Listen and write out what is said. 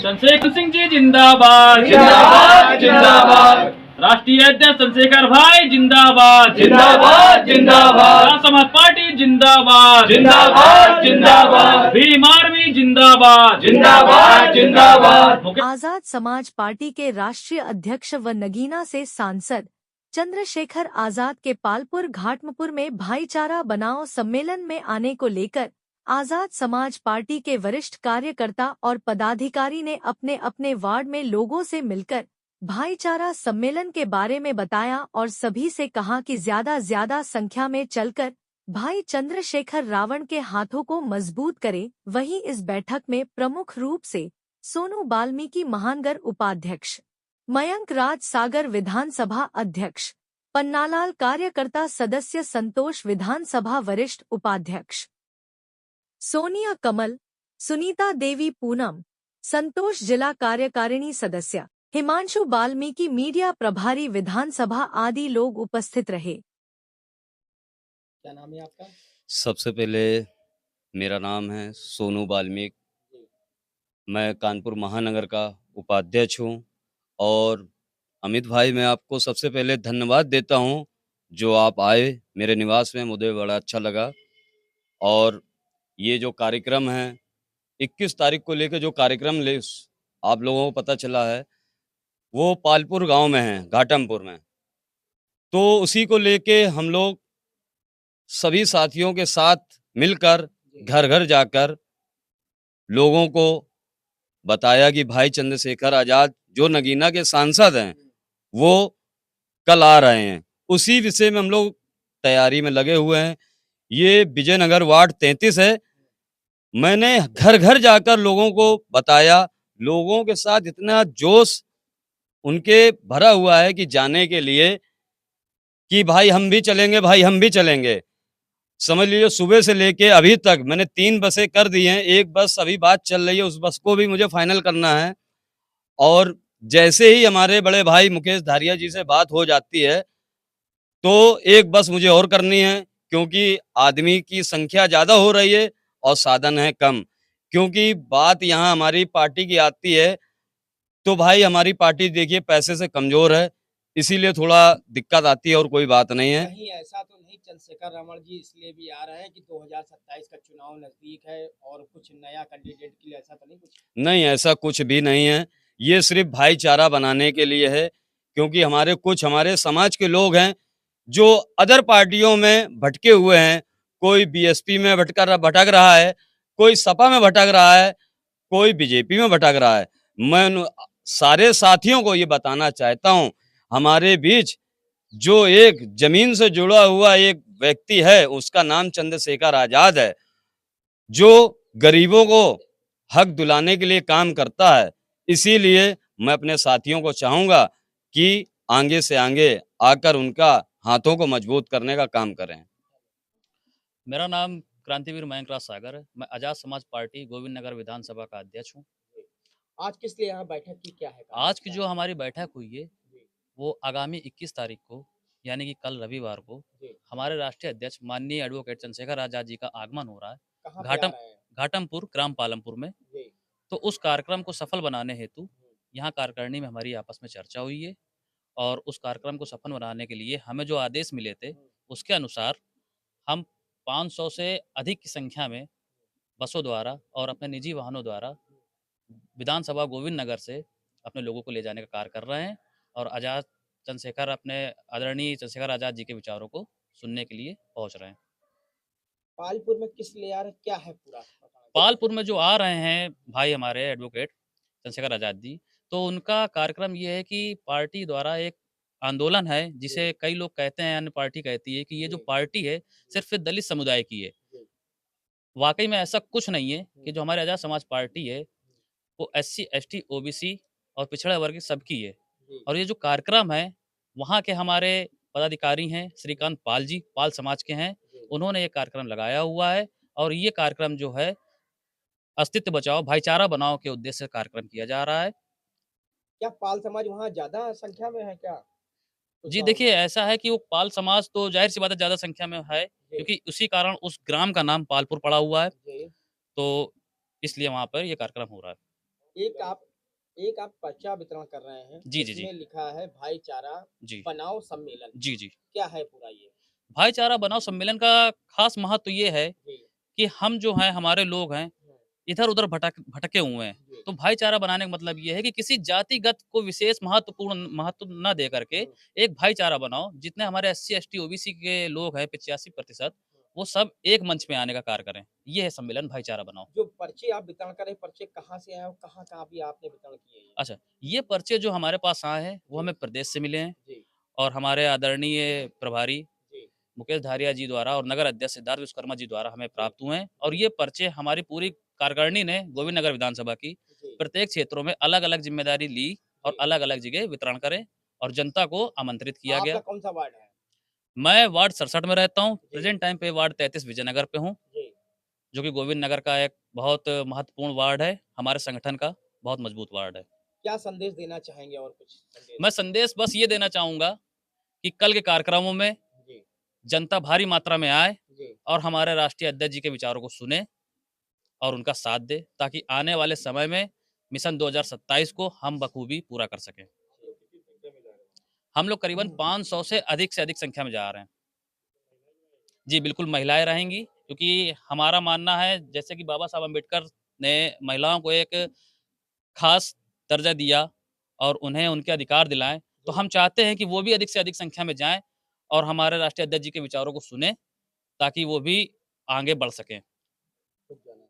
चंद्रशेखर सिंह जी जिंदाबाद जिंदाबाद जिंदाबाद राष्ट्रीय अध्यक्ष चंद्रशेखर भाई जिंदाबाद जिंदाबाद जिंदाबाद समाज पार्टी जिंदाबाद जिंदाबाद जिंदाबाद भीम आर्मी जिंदाबाद जिंदाबाद जिंदाबाद। आजाद समाज पार्टी के राष्ट्रीय अध्यक्ष व नगीना से सांसद चंद्रशेखर आजाद के पालपुर घाटमपुर में भाईचारा बनाओ सम्मेलन में आने को लेकर आजाद समाज पार्टी के वरिष्ठ कार्यकर्ता और पदाधिकारी ने अपने अपने वार्ड में लोगों से मिलकर भाईचारा सम्मेलन के बारे में बताया और सभी से कहा कि ज्यादा संख्या में चलकर भाई चंद्रशेखर रावण के हाथों को मजबूत करे। वहीं इस बैठक में प्रमुख रूप से सोनू वाल्मीकि महानगर उपाध्यक्ष, मयंक राज सागर विधानसभा अध्यक्ष, पन्नालाल कार्यकर्ता सदस्य, संतोष विधानसभा वरिष्ठ उपाध्यक्ष, सोनिया कमल, सुनीता देवी पूनम, संतोष जिला कार्यकारिणी सदस्य, हिमांशु वाल्मीकि मीडिया प्रभारी विधानसभा आदि लोग उपस्थित रहे। क्या नाम है आपका? सबसे पहले मेरा नाम है सोनू वाल्मीकि, मैं कानपुर महानगर का उपाध्यक्ष हूँ। और अमित भाई, मैं आपको सबसे पहले धन्यवाद देता हूँ जो आप आए मेरे निवास में, मुझे बड़ा अच्छा लगा। और ये जो कार्यक्रम है 21 तारीख को लेकर जो कार्यक्रम आप लोगों को पता चला है वो पालपुर गांव में है, घाटमपुर में। तो उसी को लेके हम लोग सभी साथियों के साथ मिलकर घर घर जाकर लोगों को बताया कि भाई चंद्रशेखर आजाद जो नगीना के सांसद हैं वो कल आ रहे हैं। उसी विषय में हम लोग तैयारी में लगे हुए हैं। ये विजयनगर वार्ड 33 है। मैंने घर घर जाकर लोगों को बताया, लोगों के साथ इतना जोश उनके भरा हुआ है कि जाने के लिए कि भाई हम भी चलेंगे, भाई हम भी चलेंगे। समझ लीजिए सुबह से लेके अभी तक मैंने 3 बसें कर दी हैं, एक बस अभी बात चल रही है, उस बस को भी मुझे फाइनल करना है। और जैसे ही हमारे बड़े भाई मुकेश धारिया जी से बात हो जाती है तो एक बस मुझे और करनी है, क्योंकि आदमी की संख्या ज़्यादा हो रही है और साधन है कम। क्योंकि बात यहाँ हमारी पार्टी की आती है तो भाई हमारी पार्टी देखिए पैसे से कमज़ोर है, इसीलिए थोड़ा दिक्कत आती है और कोई बात नहीं है। कहीं ऐसा तो नहीं चंद्रशेखर रावण जी इसलिए भी आ रहे हैं कि 2027 का चुनाव नजदीक है और कुछ नया कैंडिडेट के लिए, ऐसा तो नहीं कुछ? नहीं, ऐसा कुछ भी नहीं है। ये सिर्फ भाईचारा बनाने के लिए है, क्योंकि हमारे समाज के लोग हैं जो अदर पार्टियों में भटके हुए हैं। कोई बीएसपी में भटक रहा है, कोई सपा में भटक रहा है, कोई बीजेपी में भटक रहा है। मैं उन सारे साथियों को ये बताना चाहता हूँ, हमारे बीच जो एक जमीन से जुड़ा हुआ एक व्यक्ति है उसका नाम चंद्रशेखर आजाद है, जो गरीबों को हक दिलाने के लिए काम करता है। इसीलिए मैं अपने साथियों को चाहूंगा कि आगे से आगे आकर उनका हाथों को मजबूत करने का काम करें। मेरा नाम क्रांतिवीर मयंक राज सागर है। मैं आजाद समाज पार्टी गोविंद नगर विधानसभा का अध्यक्ष हूँ। आज किस लिए यहाँ बैठक की, क्या है? आज की जो हमारी बैठक हुई है वो आगामी 21 तारीख को यानी कि कल रविवार को हमारे राष्ट्रीय अध्यक्ष माननीय एडवोकेट चंद्रशेखर आजाद जी का आगमन हो रहा है घाटमपुर ग्राम पालमपुर में। तो उस कार्यक्रम को सफल बनाने हेतु यहाँ कार्यकारिणी में हमारी आपस में चर्चा हुई है और उस कार्यक्रम को सफल बनाने के लिए हमें जो आदेश मिले थे उसके अनुसार हम 500 से अधिक की संख्या में बसों द्वारा और अपने निजी वाहनों द्वारा विधानसभा गोविंद नगर से अपने लोगों को ले जाने का कार्य कर रहे हैं और आदरणीय चंद्रशेखर आजाद जी के विचारों को सुनने के लिए पहुंच रहे हैं। पालपुर में किस लिए आ रहे, क्या है पूरा? पालपुर में जो आ रहे हैं भाई हमारे एडवोकेट चंद्रशेखर आजाद जी, तो उनका कार्यक्रम ये है कि पार्टी द्वारा एक आंदोलन है जिसे कई लोग कहते हैं, अन्य पार्टी कहती है कि ये जो पार्टी है सिर्फ दलित समुदाय की है। वाकई में ऐसा कुछ नहीं है कि जो हमारे आजाद समाज पार्टी है वो SC ST OBC और पिछड़ा वर्ग की सबकी है। और ये जो कार्यक्रम है वहाँ के हमारे पदाधिकारी हैं श्रीकांत पाल जी, पाल समाज के हैं, उन्होंने ये कार्यक्रम लगाया हुआ है और ये कार्यक्रम जो है अस्तित्व बचाओ भाईचारा बनाओ के उद्देश्य से कार्यक्रम किया जा रहा है। क्या पाल समाज वहाँ ज्यादा संख्या में है क्या? जी देखिए, ऐसा है कि वो पाल समाज तो जाहिर सी बात है ज्यादा संख्या में है, क्योंकि उसी कारण उस ग्राम का नाम पालपुर पड़ा हुआ है, तो इसलिए वहाँ पर ये कार्यक्रम हो रहा है। एक आप एक आप पर्चा वितरण कर रहे हैं, जी, जी, जी। इसमें लिखा है भाईचारा जी, बनाओ सम्मेलन, जी, जी। क्या है पूरा ये? भाईचारा बनाओ सम्मेलन का खास महत्व ये है जी, कि हम जो हैं, हमारे लोग हैं, इधर-उधर भटके हुए हैं। जी, तो भाईचारा बनाने का मतलब ये है कि किसी जातिगत को विशेष महत्वपूर्ण महत्व ना दे करके एक भाईचारा बनाओ। जितने हमारे एससी, एसटी, ओबीसी के लोग हैं 85%, वो सब एक मंच पे आने का कार्य करें। ये है सम्मेलन भाईचारा बनाओ। जो पर्चे आप वितरण कर रहे हैं, पर्चे कहाँ से आए और कहाँ-कहाँ भी आपने वितरण किए हैं? अच्छा, ये पर्चे जो हमारे पास आए हैं, वो जी। हमें प्रदेश से मिले हैं जी, और हमारे आदरणीय प्रभारी जी, मुकेश धारिया जी द्वारा और नगर अध्यक्ष सिद्धार्थ विश्वकर्मा जी द्वारा हमें प्राप्त हुए हैं और ये पर्चे हमारी पूरी कार्यकारिणी ने गोविंद नगर विधानसभा की जी, प्रत्येक क्षेत्रों में अलग-अलग जिम्मेदारी ली और जी। अलग-अलग जगह वितरण करें और जनता को आमंत्रित किया आपका गया। कौन-सा वार्ड है? मैं वार्ड 67 में रहता हूँ, जी, प्रेज़ेंट टाइम पे वार्ड 33 विजयनगर पे हूँ, जी। जो कि गोविंद नगर का एक बहुत महत्वपूर्ण वार्ड है, हमारे संगठन का बहुत मजबूत वार्ड है। क्या संदेश देना चाहेंगे और कुछ संदेश? मैं संदेश बस ये देना चाहूँगा कि कल के कार्यक्रमों में जी, जनता भारी मात्रा में आए जी, और हमारे राष्ट्रीय अध्यक्ष जी के विचारों को सुने और उनका साथ दे ताकि आने वाले समय में मिशन 2027 को हम बखूबी पूरा कर सकें। हम लोग करीबन 500 से अधिक संख्या में जा रहे हैं। जी, बिल्कुल महिलाएँ रहेंगी क्योंकि हमारा मानना है जैसे कि बाबा साहब अम्बेडकर ने महिलाओं को एक ख़ास दर्जा दिया और उन्हें उनके अधिकार दिलाएँ, तो हम चाहते हैं कि वो भी अधिक से अधिक संख्या में जाएँ और हमारे राष्ट्रीय अध्यक्ष जी के विचारों को सुनें ताकि वो भी आगे बढ़ सकें। खूब जाना।